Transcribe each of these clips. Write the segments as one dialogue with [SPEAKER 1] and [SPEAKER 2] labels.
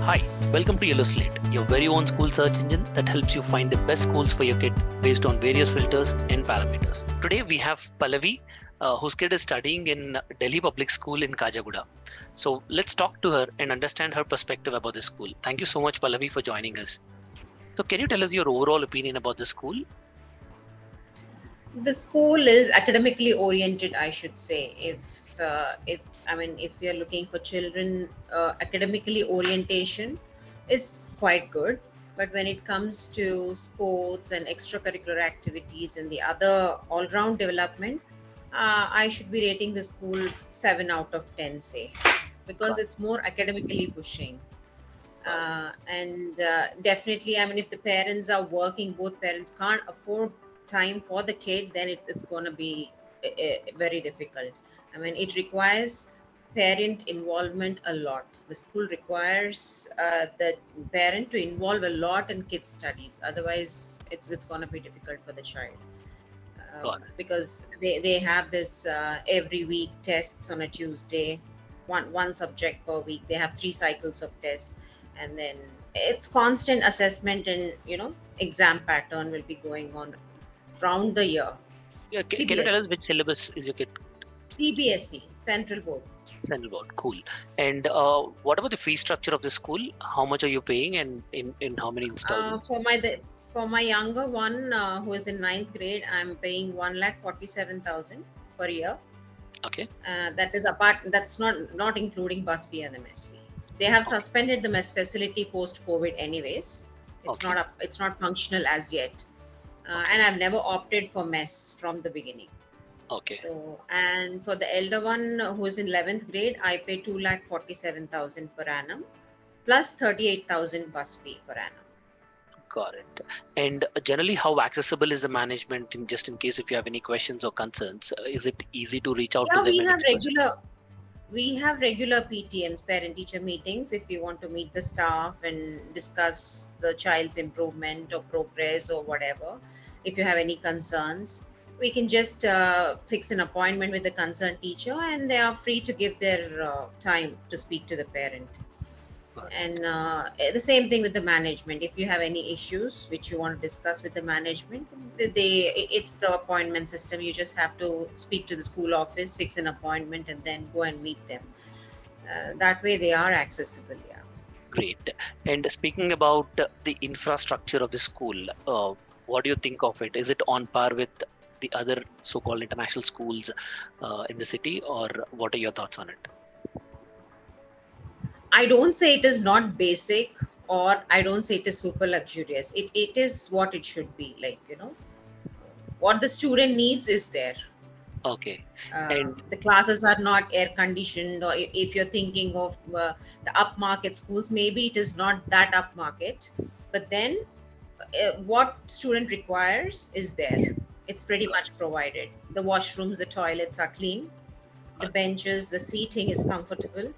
[SPEAKER 1] Hi, welcome to Yellow Slate, your very own school search engine that helps you find the best schools for your kid based on various filters and parameters. Today we have Pallavi, whose kid is studying in Delhi Public School in Khajaguda. So let's talk to her and understand her perspective about the school. Thank you so much, Pallavi, for joining us. So can you tell us your overall opinion about the school?
[SPEAKER 2] The school is academically oriented, I should say. If you're looking for children, academically orientation is quite good. But when it comes to sports and extracurricular activities and the other all-round development, I should be rating the school 7 out of 10, say, because
[SPEAKER 1] Got
[SPEAKER 2] it's more academically pushing.
[SPEAKER 1] got it.
[SPEAKER 2] And definitely, if the parents are working, both parents can't afford time for the kid, then it's going to be very difficult. It requires parent involvement a lot. The school requires the parent to involve a lot in kids studies, otherwise it's going to be difficult for the child.
[SPEAKER 1] Got it.
[SPEAKER 2] Because they have this every week tests on a Tuesday, one subject per week. They have 3 cycles of tests, and then it's constant assessment, and exam pattern will be going on round the year.
[SPEAKER 1] Yeah, can you tell us
[SPEAKER 2] CBSE,
[SPEAKER 1] which syllabus is your kid?
[SPEAKER 2] CBSE, Central Board.
[SPEAKER 1] Central Board. Cool. And what about the fee structure of the school? How much are you paying and in how many installments?
[SPEAKER 2] For my younger one, who is in ninth grade, I'm paying 1,47,000 per year.
[SPEAKER 1] Okay.
[SPEAKER 2] That is apart. That's not including bus fee and the mess fee. They have suspended the mess facility post COVID, anyways. It's
[SPEAKER 1] Okay.
[SPEAKER 2] not up. It's not functional as yet. And I've never opted for mess from the beginning.
[SPEAKER 1] Okay.
[SPEAKER 2] So, and for the elder one who is in 11th grade, I pay 2,47,000 per annum plus 38,000 bus fee per annum.
[SPEAKER 1] Got it. And generally, how accessible is the management just in case if you have any questions or concerns? Is it easy to reach out to
[SPEAKER 2] Yeah,
[SPEAKER 1] them and express?
[SPEAKER 2] we have regular PTMs, parent teacher meetings, if you want to meet the staff and discuss the child's improvement or progress or whatever. If you have any concerns, we can just fix an appointment with the concerned teacher, and they are free to give their time to speak to the parent.
[SPEAKER 1] Got it.
[SPEAKER 2] And the same thing with the management. If you have any issues which you want to discuss with the management, it's the appointment system. You just have to speak to the school office, fix an appointment, and then go and meet them. That way they are accessible. Yeah.
[SPEAKER 1] Great. And speaking about the infrastructure of the school, what do you think of it? Is it on par with the other so-called international schools in the city, or what are your thoughts on it?
[SPEAKER 2] I don't say it is not basic, or I don't say it is super luxurious. It is what it should be. Like, what the student needs is there.
[SPEAKER 1] Okay. And
[SPEAKER 2] The classes are not air conditioned, or if you're thinking of the upmarket schools, maybe it is not that upmarket, but then what student requires is there. It's pretty much provided. The washrooms, the toilets are clean, the benches, the seating is comfortable,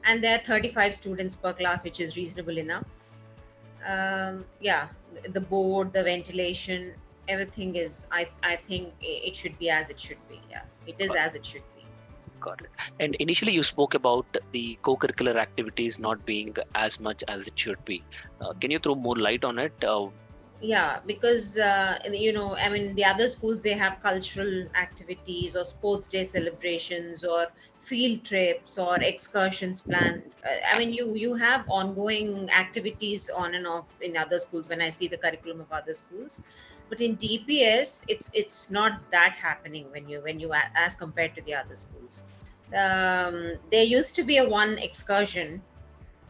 [SPEAKER 2] and there are 35 students per class, which is reasonable enough. Yeah, the board, the ventilation, everything is, I think it should be as it should be. Yeah, it is as it should be.
[SPEAKER 1] got it. And initially, you spoke about the co-curricular activities not being as much as it should be. Can you throw more light on it?
[SPEAKER 2] Yeah, because the other schools, they have cultural activities or sports day celebrations or field trips or excursions planned. You have ongoing activities on and off in other schools when I see the curriculum of other schools. But in DPS, it's not that happening as compared to the other schools. There used to be a one excursion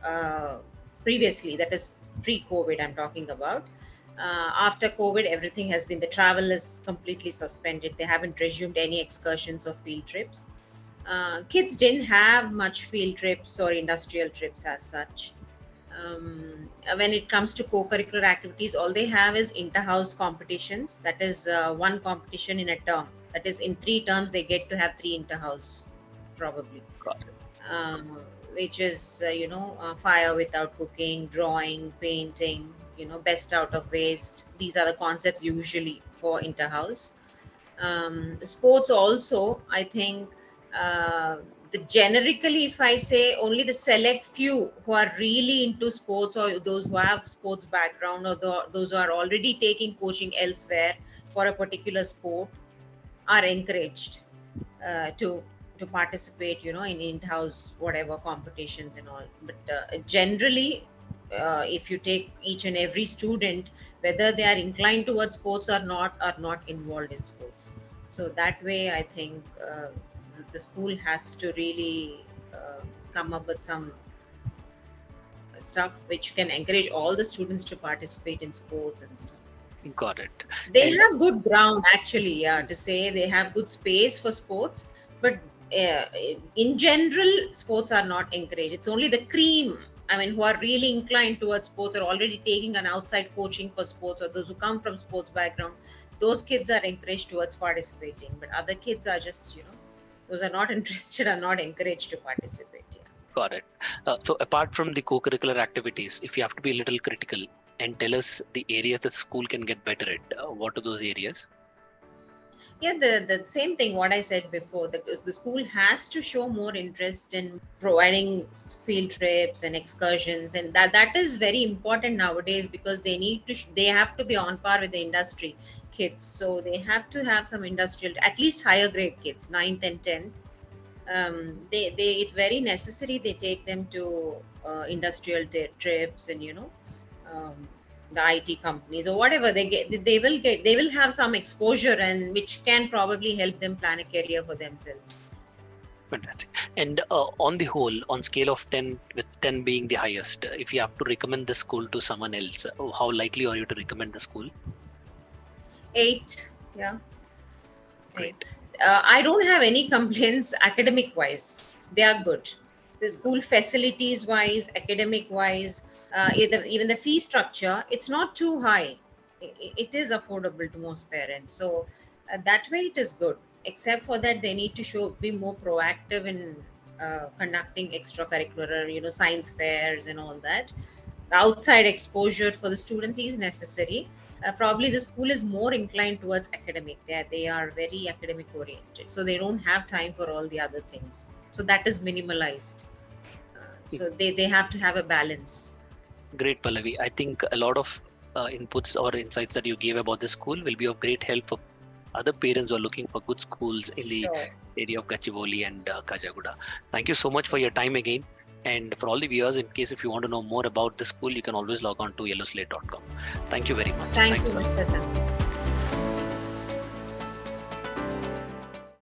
[SPEAKER 2] uh, previously, that is pre-COVID I'm talking about. After COVID, everything has been, the travel is completely suspended. They haven't resumed any excursions or field trips. Kids didn't have much field trips or industrial trips as such. When it comes to co-curricular activities, all they have is inter-house competitions. That is one competition in a term. That is, in 3 terms, they get to have 3 inter-house, probably.
[SPEAKER 1] Got it.
[SPEAKER 2] um, which is fire without cooking, drawing, painting, best out of waste. These are the concepts usually for interhouse. Sports also, I think, generically, if I say, only the select few who are really into sports, or those who have sports background, or those who are already taking coaching elsewhere for a particular sport, are encouraged to participate, in in-house whatever competitions and all. But generally, if you take each and every student, whether they are inclined towards sports or not, are not involved in sports. So that way, I think the school has to really come up with some stuff which can encourage all the students to participate in sports and stuff.
[SPEAKER 1] Got it.
[SPEAKER 2] They
[SPEAKER 1] And
[SPEAKER 2] have good ground, actually, yeah, to say they have good space for sports, but uh, in general, sports are not encouraged. It's only the cream, I mean, who are really inclined towards sports, are already taking an outside coaching for sports, or those who come from sports background, those kids are encouraged towards participating. But other kids are just, those are not interested, are not encouraged to participate. Yeah.
[SPEAKER 1] got it. So apart from the co-curricular activities, if you have to be a little critical and tell us the areas that school can get better at, what are those areas?
[SPEAKER 2] Yeah, the same thing what I said before. The school has to show more interest in providing field trips and excursions, and that is very important nowadays, because they need to they have to be on par with the industry kids. So they have to have some industrial, at least higher grade kids, 9th and 10th. They it's very necessary they take them to industrial trips, and um, the IT companies or whatever they get, they will have some exposure, and which can probably help them plan a career for themselves.
[SPEAKER 1] Fantastic. And on the whole, on scale of 10, with 10 being the highest, if you have to recommend the school to someone else, how likely are you to recommend the school?
[SPEAKER 2] 8, yeah,
[SPEAKER 1] Great.
[SPEAKER 2] 8. I don't have any complaints academic wise. They are good. The school facilities wise, academic wise, even the fee structure, it's not too high. It is affordable to most parents. So that way it is good. Except for that, they need to be more proactive in conducting extracurricular, science fairs and all that. The outside exposure for the students is necessary. Probably the school is more inclined towards academic. They are very academic oriented, so they don't have time for all the other things. So that is minimalized. So they have to have a balance.
[SPEAKER 1] Great, Pallavi. I think a lot of inputs or insights that you gave about the school will be of great help for other parents who are looking for good schools in the
[SPEAKER 2] Sure.
[SPEAKER 1] area of Gachibowli and Khajaguda. Thank you so much for your time again. And for all the viewers, in case if you want to know more about the school, you can always log on to yellowslate.com. Thank you very much.
[SPEAKER 2] Thank
[SPEAKER 1] Thanks,
[SPEAKER 2] you,
[SPEAKER 1] Pallavi.
[SPEAKER 2] Mr. Sam.